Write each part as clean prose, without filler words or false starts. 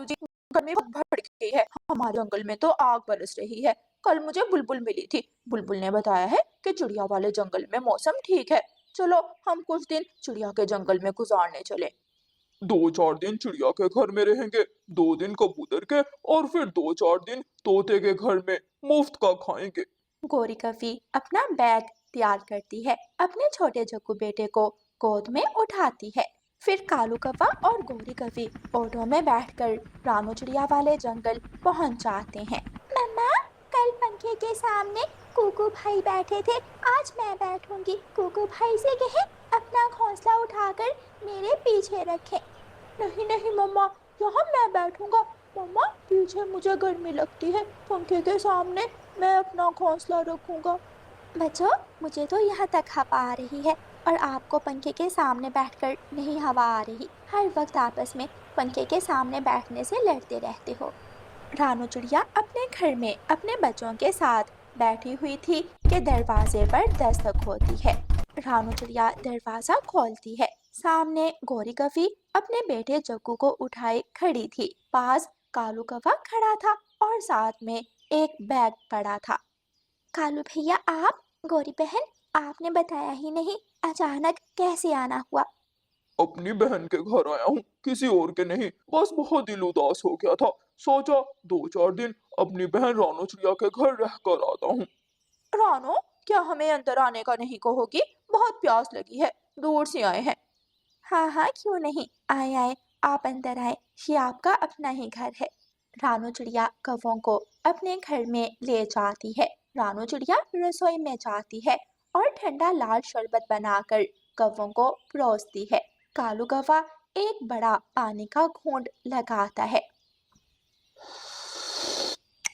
कालू जी, गर्मी बहुत बढ़ गई है। हमारे जंगल में तो आग बरस रही है। कल मुझे बुलबुल मिली थी। बुलबुल ने बताया है कि चिड़िया वाले जंगल में मौसम ठीक है। चलो हम कुछ दिन चिड़िया के जंगल में गुजारने चले। 2-4 दिन चिड़िया के घर में रहेंगे, 2 दिन कबूतर के और फिर 2-4 दिन तोते के घर में मुफ्त का खाएंगे। गोरी कफी अपना बैग तैयार करती है, अपने छोटे जग्गू बेटे को गोद में उठाती है। फिर कालू कव्वा और गोरी कफी ऑटो में बैठकर रानू चिड़िया वाले जंगल पहुंच जाते हैं। मम्मा, कल पंखे के सामने कुकू भाई बैठे थे, आज मैं बैठूंगी। कुकू भाई से कहे अपना घोंसला उठाकर मेरे पीछे रखें। नहीं नहीं मम्मा, यहाँ मैं बैठूंगा। मम्मा, पीछे मुझे गर्मी लगती है, पंखे के सामने मैं अपना घोंसला रखूंगा। बच्चों, मुझे तो यहाँ तक हवा आ रही है और आपको पंखे के सामने बैठकर नहीं हवा आ रही। हर वक्त आपस में पंखे के सामने बैठने से लड़ते रहते हो। रानू चिड़िया अपने घर में अपने बच्चों के साथ बैठी हुई थी कि दरवाजे पर दस्तक होती है। रानू चिड़िया दरवाजा खोलती है। सामने गोरी कफी अपने बेटे जग्गू को उठाए खड़ी थी। पास कालू कौवा खड़ा था और साथ में एक बैग पड़ा था। कालू भैया आप, गोरी बहन, आपने बताया ही नहीं, अचानक कैसे आना हुआ? अपनी बहन के घर आया हूँ, किसी और के नहीं। बस बहुत दिल उदास हो गया था, सोचा 2-4 दिन अपनी बहन रानू चिड़िया के घर रह कर आता हूँ। रानो, क्या हमें अंदर आने का नहीं कहोगी? बहुत प्यास लगी है, दूर से आए हैं। हाँ हाँ, क्यों नहीं, आए आए, आप अंदर आए, ये आपका अपना ही घर है। रानू चिड़िया कौवों को अपने घर में ले जाती है। रानू चिड़िया रसोई में जाती है और ठंडा लाल शरबत बनाकर कौवों को परोसती है। कालू कौवा एक बड़ा पानी का घूंट लगाता है।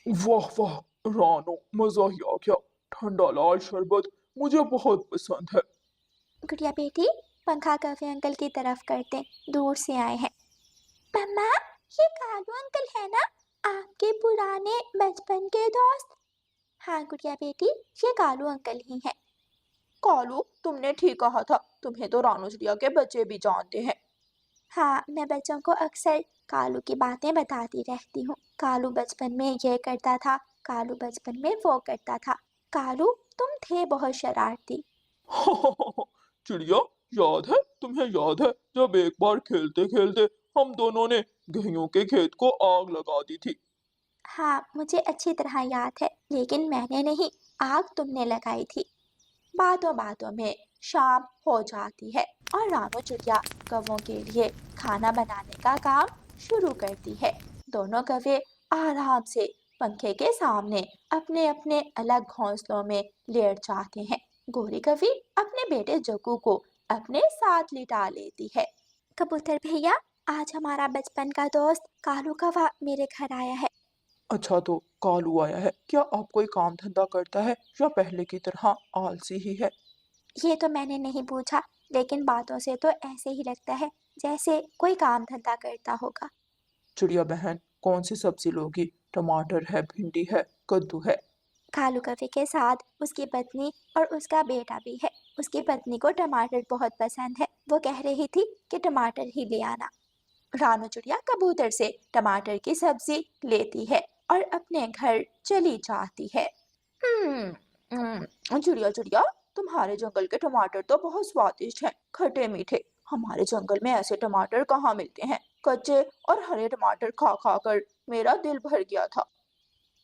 वाह वाह, रानो, मजा ही आ गया। ठंडा लाल शरबत मुझे बहुत पसंद है। गुड़िया बेटी, पंखा कौवे अंकल की तरफ करते दूर से आए हैं। मम्मा, ये कालू अंकल है ना, आपके पुराने बचपन के दोस्त? हाँ गुड़िया बेटी, ये कालू अंकल ही हैं। कालू, तुमने ठीक कहा था, तुम्हें तो रानू चिड़िया के बच्चे भी जानते हैं। हाँ, मैं बच्चों को अक्सर कालू की बातें बताती रहती हूँ। कालू बचपन में ये करता था, कालू बचपन में वो करता था। कालू, तुम थे बहुत शरारती। चिड़िया, याद है, तुम्हें याद है जब एक बार खेलते खेलते हम दोनों ने गेहूं के खेत को आग लगा दी थी? हाँ, मुझे अच्छी तरह याद है, लेकिन मैंने नहीं, आग तुमने लगाई थी। बातों बातों में शाम हो जाती है और रानू चिड़िया कौवों के लिए खाना बनाने का काम शुरू करती है। दोनों कौवे आराम से पंखे के सामने अपने अपने अलग घोंसलों में लेट जाते हैं। गोरी कौवी अपने बेटे जग्गू को अपने साथ लिटा लेती है। कबूतर भैया, आज हमारा बचपन का दोस्त कालू कौवा मेरे घर आया है। अच्छा, तो कालू आया है, क्या आप कोई काम धंधा करता है या पहले की तरह आलसी ही है? ये तो मैंने नहीं पूछा, लेकिन बातों से तो ऐसे ही लगता है जैसे कोई काम धंधा करता होगा। चिड़िया बहन, कौन सी सब्जी लोगी? टमाटर है, भिंडी है, कद्दू है? कालू कौवे के साथ उसकी पत्नी और उसका बेटा भी है। उसकी पत्नी को टमाटर बहुत पसंद है, वो कह रही थी कि टमाटर ही ले आना। रानू चिड़िया कबूतर से टमाटर की सब्जी लेती है और अपने घर चली जाती है। चिड़िया चिड़िया, तुम्हारे जंगल के टमाटर तो बहुत स्वादिष्ट हैं, खट्टे मीठे। हमारे जंगल में ऐसे टमाटर कहाँ मिलते हैं? कच्चे और हरे टमाटर खा खा कर मेरा दिल भर गया था।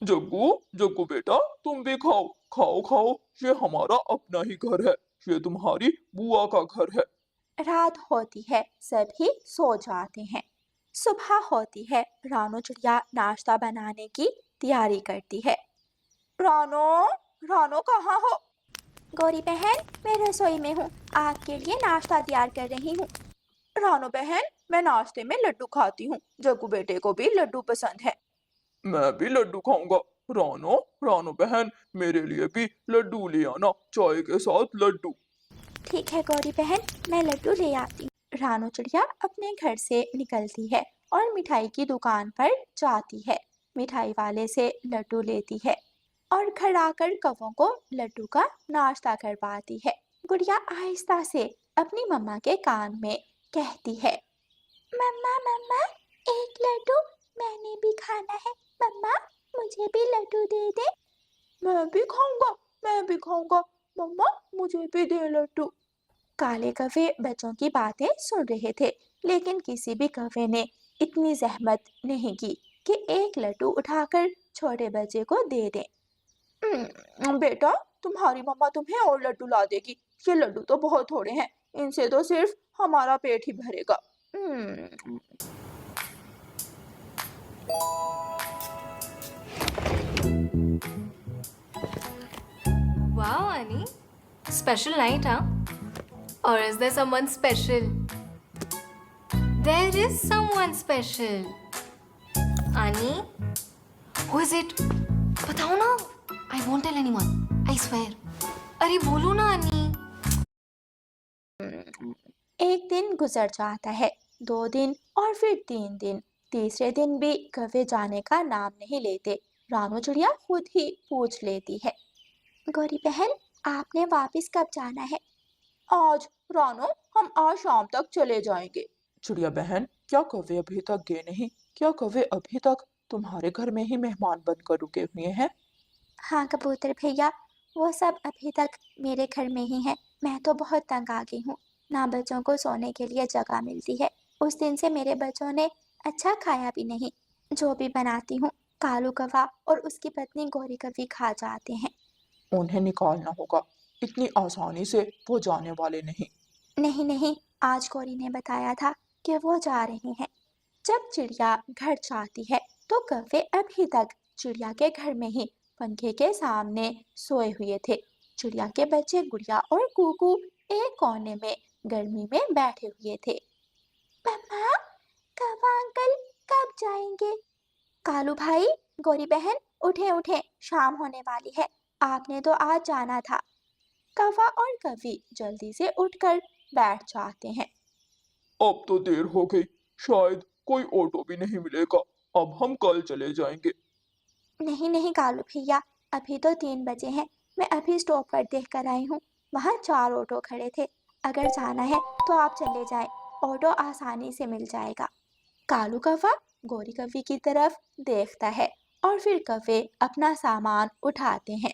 जग्गू, जग्गू बेटा, तुम भी खाओ, खाओ खाओ, ये हमारा अपना ही घर है, ये तुम्हारी बुआ का घर है। रात होती है, सभी सो जाते हैं। सुबह होती है, रानू चिड़िया नाश्ता बनाने की तैयारी करती है। रानो, रानो कहाँ हो? गौरी बहन, मैं रसोई में हूँ, आपके लिए नाश्ता तैयार कर रही हूँ। रानो बहन, मैं नाश्ते में लड्डू खाती हूँ, जग्गू बेटे को भी लड्डू पसंद है। मैं भी लड्डू खाऊंगा। रानो, रानो बहन, मेरे लिए भी लड्डू ले आना, चाय के साथ लड्डू। ठीक है गौरी बहन, मैं लड्डू ले आती हूँ। रानू चिड़िया अपने घर से निकलती है और मिठाई की दुकान पर जाती है। मिठाई वाले से लड्डू लेती है और घर आकर कौवों को लड्डू का नाश्ता करवाती है। गुड़िया आहिस्ता से अपनी मम्मा के कान में कहती है, मम्मा मम्मा, एक लड्डू میں نے بھی کھانا ہے، مما مجھے بھی لڈو دے دے۔ میں بھی کھاؤں گا، میں بھی کھاؤں گا، مما مجھے بھی دے لڈو۔ کالے کوے بچوں کی باتیں سن رہے تھے، لیکن کسی بھی کوے نے اتنی زحمت نہیں کی کہ ایک لڈو اٹھا کر چھوٹے بچے کو دے دیں۔ بیٹا تمہاری مما تمہیں اور لڈو لا دے گی، یہ لڈو تو بہت تھوڑے ہیں، ان سے تو صرف ہمارا پیٹ ہی بھرے گا۔ Wow, Annie. Special night, huh? Or is there someone special? There is someone special. Annie? Who is it? Batao na. I won't tell anyone. I swear. अरे बोलो ना Annie. ایک دن گزر جاتا ہے، 2 دن اور پھر 3 دن، تیسرے دن بھی کوے جانے کا نام نہیں لیتے۔ رانو چڑیا خود ہی پوچھ لیتی ہے، گوری بہن آپ نے واپس کب جانا ہے؟ آج رانو، ہم آج شام تک چلے جائیں گے۔ چڑیا بہن کیا کوے ابھی تک گئے نہیں؟ کیا کوے ابھی تک تمہارے گھر میں ہی مہمان بن کر رکے ہوئے ہیں؟ ہاں کبوتر بھیا، وہ سب ابھی تک میرے گھر میں ہی ہیں۔ میں تو بہت تنگ آ گئی ہوں، نہ بچوں کو سونے کے لیے جگہ ملتی ہے۔ اس دن سے میرے بچوں نے اچھا کھایا بھی نہیں، جو بھی بناتی ہوں کالو کوا اور اس کی پتنی گوری کوی کھا جاتے ہیں۔ انہیں نکالنا ہوگا، اتنی آسانی سے وہ جانے والے نہیں۔ نہیں نہیں، آج گوری نے بتایا تھا کہ وہ جا رہے ہیں۔ جب چڑیا گھر جاتی ہے تو کوے ابھی تک چڑیا کے گھر میں ہی پنکھے کے سامنے سوئے ہوئے تھے۔ چڑیا کے بچے گڑیا اور کوکو ایک کونے میں گرمی میں بیٹھے ہوئے تھے۔ مما کوا انکل کب جائیں گے؟ کالو بھائی، گوری بہن، اٹھیں اٹھیں، شام ہونے والی ہے، آپ نے تو آج جانا تھا۔ کوا اور کوی جلدی سے اٹھ کر بیٹھ جاتے ہیں۔ اب تو دیر ہو گئی، شاید کوئی آٹو بھی نہیں ملے گا، اب ہم کل چلے جائیں گے۔ نہیں نہیں کالو بھیا، ابھی تو 3 بجے ہیں، میں ابھی اسٹاپ پر دیکھ کر آئی ہوں، وہاں 4 آٹو کھڑے تھے، اگر جانا ہے تو آپ چلے جائیں، آٹو آسانی سے مل جائے گا۔ کالو کوا گوری کوی کی طرف دیکھتا ہے اور پھر کوے اپنا سامان اٹھاتے ہیں۔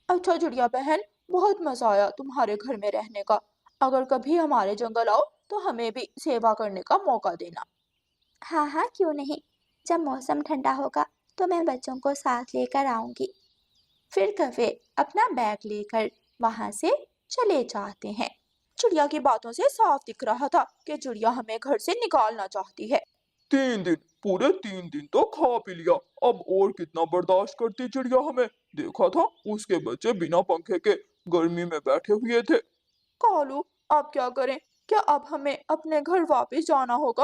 اچھا چڑیا بہن، بہت مزہ آیا تمہارے گھر میں رہنے کا، اگر کبھی ہمارے جنگل آؤ تو ہمیں بھی سیوا کرنے کا موقع دینا۔ ہاں ہاں کیوں نہیں، جب موسم ٹھنڈا ہوگا تو میں بچوں کو ساتھ لے کر آؤں گی۔ پھر کوے اپنا بیگ لے کر وہاں سے چلے جاتے ہیں۔ چڑیا کی باتوں سے صاف دکھ رہا تھا کہ چڑیا ہمیں گھر سے نکالنا چاہتی ہے۔ 3 دن، پورے 3 دن تو کھا پی لیا، اب اور کتنا برداشت کرتی چڑیا ہمیں؟ دیکھا تھا اس کے بچے بنا پنکھے کے گرمی میں بیٹھے ہوئے تھے۔ کالو اب کیا کریں؟ کیا اب ہمیں اپنے گھر واپس جانا ہوگا؟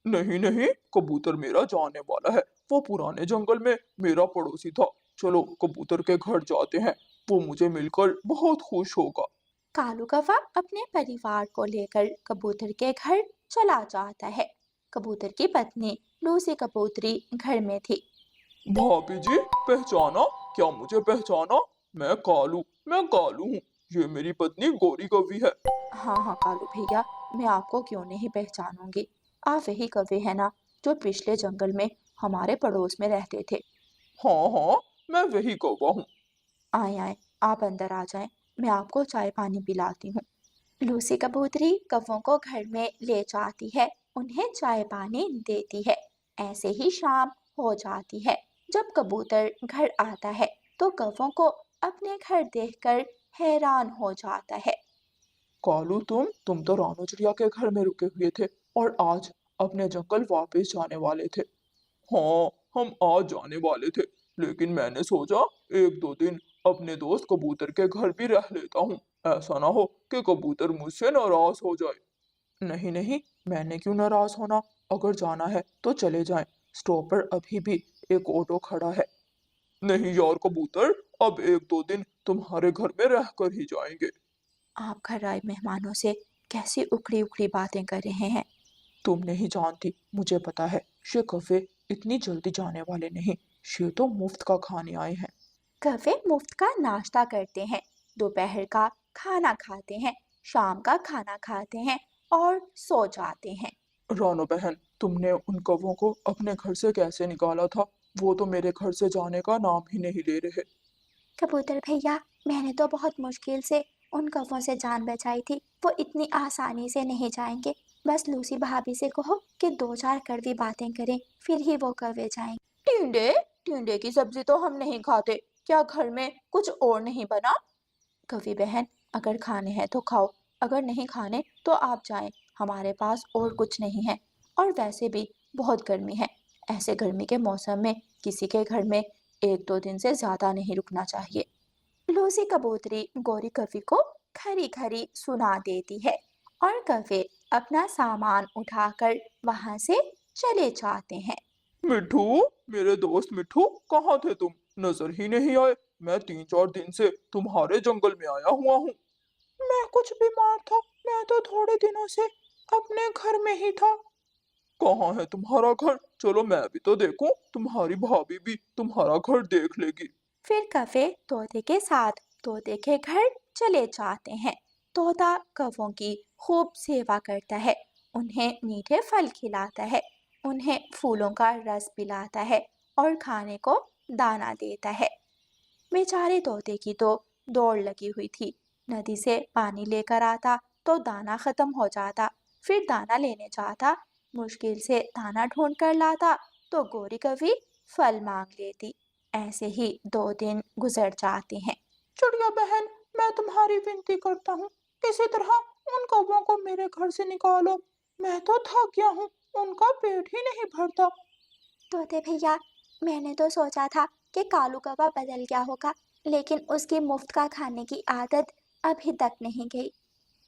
نہیں نہیں، کبوتر میرا جانے والا ہے، وہ پرانے جنگل میں میرا پڑوسی تھا، چلو کبوتر کے گھر جاتے ہیں، وہ مجھے مل کر بہت خوش ہوگا۔ کالو کوا اپنے پریوار کو لے کر کبوتر کے گھر چلا جاتا ہے۔ کبوتر کی پتنی لوسی کبوتری گھر میں تھی۔ بھابھی جی پہچانا؟ کیا مجھے پہچانا؟ میں کالو ہوں، یہ میری پتنی گوری کوی ہے۔ ہاں ہاں کالو بھیا، میں آپ کو کیوں نہیں پہچانوں گی، آپ وہی کوے ہیں نا جو پچھلے جنگل میں ہمارے پڑوس میں رہتے تھے۔ ہاں ہاں، میں وہی کووا ہوں۔ آئیں آئیں، آپ اندر آ جائیں، میں آپ کو چائے پانی پلاتی ہوں۔ لوسی کبوتری کووں کو گھر میں لے جاتی ہے، انہیں چائے پانی دیتی ہے۔ ایسے ہی شام ہو جاتی ہے۔ جب کبوتر گھر آتا ہے تو کووں کو اپنے گھر دیکھ کر حیران ہو جاتا ہے۔ کالو تم تو رانو چڑیا کے گھر میں رکے ہوئے تھے اور آج اپنے جنگل واپس جانے والے تھے۔ ہاں، ہم آج جانے والے تھے، لیکن میں نے سوچا 1 2 دن اپنے دوست کبوتر کے گھر بھی رہ لیتا ہوں، ایسا نہ ہو کہ کبوتر مجھ سے ناراض ہو جائے۔ نہیں نہیں، میں نے کیوں ناراض ہونا، اگر جانا ہے تو چلے جائیں، اسٹاپ پر ابھی بھی ایک آٹو کھڑا ہے۔ نہیں یار کبوتر، اب 1 2 دن تمہارے گھر میں رہ کر ہی جائیں گے۔ آپ گھر آئے مہمانوں سے کیسی اکھڑی اکھڑی باتیں کر رہے ہیں۔ تم نہیں جانتی، مجھے پتا ہے، یہ کوے اتنی جلدی جانے والے نہیں، یہ تو مفت کا کھانے آئے ہیں۔ کوے مفت کا ناشتہ کرتے ہیں، دوپہر کا کھانا کھاتے ہیں، شام کا کھانا کھاتے ہیں اور سو جاتے ہیں۔ रानो बहन, तुमने उन कौवों को अपने घर से कैसे निकाला था? वो तो मेरे घर से जाने का नाम ही नहीं ले रहे। कबूतर भैया, मैंने तो बहुत मुश्किल से उन कौवों से जान बचाई थी। वो इतनी आसानी से नहीं जाएंगे। बस लूसी भाभी से कहो कि दो चार कड़वी बातें करें, फिर ही वो कौवे जाएंगे। टिंडे, टिंडे की सब्जी तो हम नहीं खाते। क्या घर में कुछ और नहीं बना? कवि बहन, अगर खाने हैं तो खाओ, अगर नहीं खाने तो आप जाएं। हमारे पास और कुछ नहीं है। और वैसे भी बहुत गर्मी है। ऐसे गर्मी के मौसम में किसी के घर में एक दो दिन से ज्यादा नहीं रुकना चाहिए। लूसी कबूतरी गौरी कवि को खरी खरी सुना देती है और कवि अपना सामान उठाकर वहां से चले जाते हैं। मिठू, मेरे दोस्त मिठू, कहाँ थे तुम? नजर ही नहीं आए। मैं 3-4 दिन से तुम्हारे जंगल में आया हुआ हूँ। मैं कुछ बीमार था। मैं तो थोड़े दिनों से अपने घर में ही था। कहाँ है तुम्हारा घर? चलो मैं भी तो देखूं। तुम्हारी भाभी भी तुम्हारा घर देख लेगी। फिर कवे तोते के साथ तोते के घर चले जाते हैं। तोता कवों की खूब सेवा करता है, उन्हें मीठे फल खिलाता है, उन्हें फूलों का रस पिलाता है और खाने को दाना देता है। बेचारे तोते की तो दौड़ लगी हुई थी। नदी से पानी लेकर आता तो दाना खत्म हो जाता, फिर दाना लेने जाता, मुश्किल से दाना ढूंढ कर लाता तो गोरी कवि फल मांग लेती। ऐसे ही 2 दिन गुजर जाते हैं। चिड़िया बहन, मैं तुम्हारी विनती करता हूँ, किसी तरह उन कौवों को मेरे घर से निकालो। मैं तो थक गया हूँ, उनका पेट ही नहीं भरता। तोते भैया, मैंने तो सोचा था कि कालू कौवा बदल गया होगा, लेकिन उसकी मुफ्त का खाने की आदत अभी तक नहीं गई।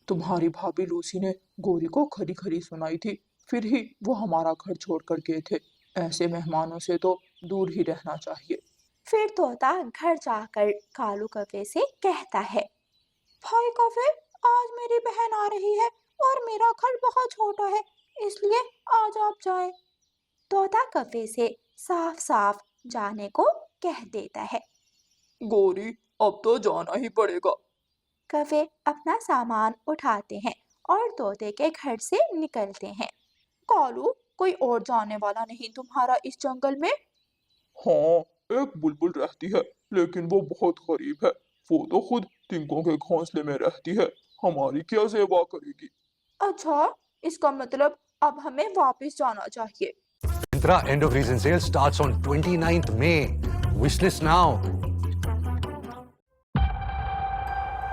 तुम्हारी भाभी लूसी ने गोरी को खरी खरी सुनाई थी, फिर ही वो हमारा घर छोड़कर गए थे। ऐसे मेहमानों से तो दूर ही रहना चाहिए। फिर तोता घर जाकर कालू कौवे से कहता है, भाई कौवे, आज मेरी बहन आ रही है और मेरा घर बहुत छोटा है, इसलिए आज आप जाएं। तोता कौवे से साफ साफ जाने को कह देता है। गोरी, अब तो जाना ही पड़ेगा। कौवे अपना सामान उठाते हैं और तोते के घर से निकलते हैं। कालू, कोई और जाने वाला नहीं तुम्हारा इस जंगल में? हाँ, एक बुलबुल रहती है, लेकिन वो बहुत गरीब है। वो तो खुद तिनकों के घोंसले में रहती है। हमारी क्या सेवा करेगी? अच्छा, इसका मतलब अब हमें वापस जाना चाहिए। Myntra end of season sale starts on 29th May. Wishlist now.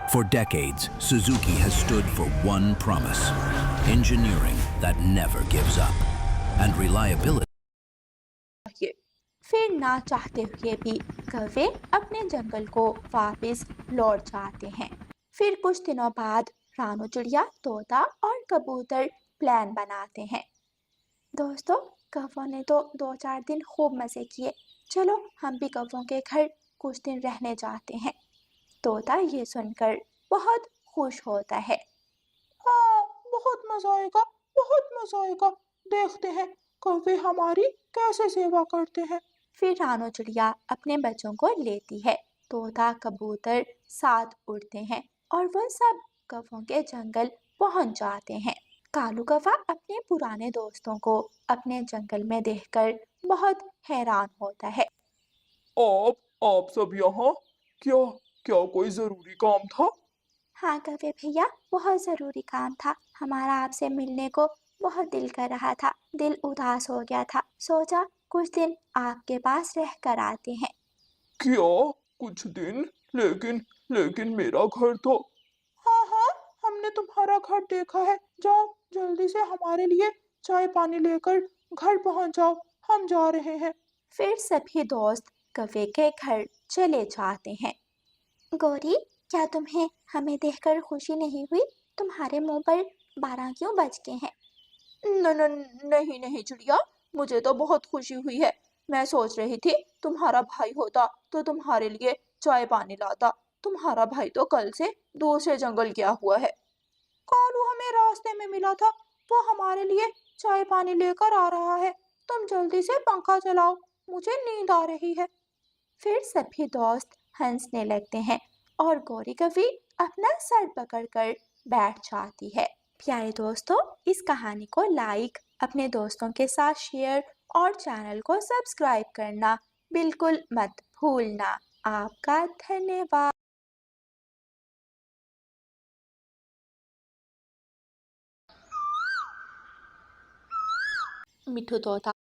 For decades, Suzuki has stood for one promise: engineering that never gives up, and reliability फिर ना चाहते हुए भी कौवे अपने जंगल को वापस लौट जाते हैं। फिर कुछ दिनों बाद रानू चिड़िया, तोता और कबूतर प्लान बनाते हैं। दोस्तों, कौवों ने तो 2-4 दिन खूब मजे किए। चलो हम भी कौवों के घर कुछ दिन रहने जाते हैं। तोता ये सुनकर बहुत खुश होता है। हाँ, बहुत मजा आएगा, बहुत मजा आएगा। देखते हैं कौवे हमारी कैसे सेवा करते हैं। फिर रानो चिड़िया अपने बच्चों को लेती है। तोता कबूतर साथ उड़ते हैं और वह सब कौवों के जंगल पहुंच जाते हैं। कालू कौवा अपने पुराने दोस्तों को अपने जंगल में देखकर बहुत हैरान होता है। आप सब यहाँ? क्या क्या कोई जरूरी काम था? हाँ कौवे भैया, बहुत ज़रूरी काम था। हमारा आपसे मिलने को बहुत दिल कर रहा था, दिल उदास हो गया था। सोचा कुछ दिन आपके पास रह कर आते हैं। क्या? कुछ दिन? लेकिन लेकिन मेरा घर तो... हाँ हाँ, हमने तुम्हारा घर देखा है। जाओ जल्दी से हमारे लिए चाय पानी लेकर घर पहुंच जाओ, हम जा रहे हैं। फिर सभी दोस्त कौवे के घर चले जाते हैं। गौरी, क्या तुम्हें हमें देखकर खुशी नहीं हुई? तुम्हारे मुंह पर 12 क्यों बज गए हैं? नहीं नहीं चिड़िया, मुझे तो बहुत खुशी हुई है। मैं सोच रही थी तुम्हारा भाई होता तो तुम्हारे लिए चाय पानी लाता। तुम्हारा भाई तो कल से दूसरे जंगल गया हुआ है। कालू हमें रास्ते में मिला था, वो हमारे लिए चाय पानी लेकर आ रहा है। तुम जल्दी से पंखा चलाओ, मुझे नींद आ रही है। फिर सभी दोस्त हंसने लगते हैं और गौरी कवि अपना सर पकड़कर बैठ जाती है। پیارے دوستوں، اس کہانی کو لائک، اپنے دوستوں کے ساتھ شیئر اور چینل کو سبسکرائب کرنا بالکل مت بھولنا۔ آپ کا دھنیہ واد۔ مٹھو طوطا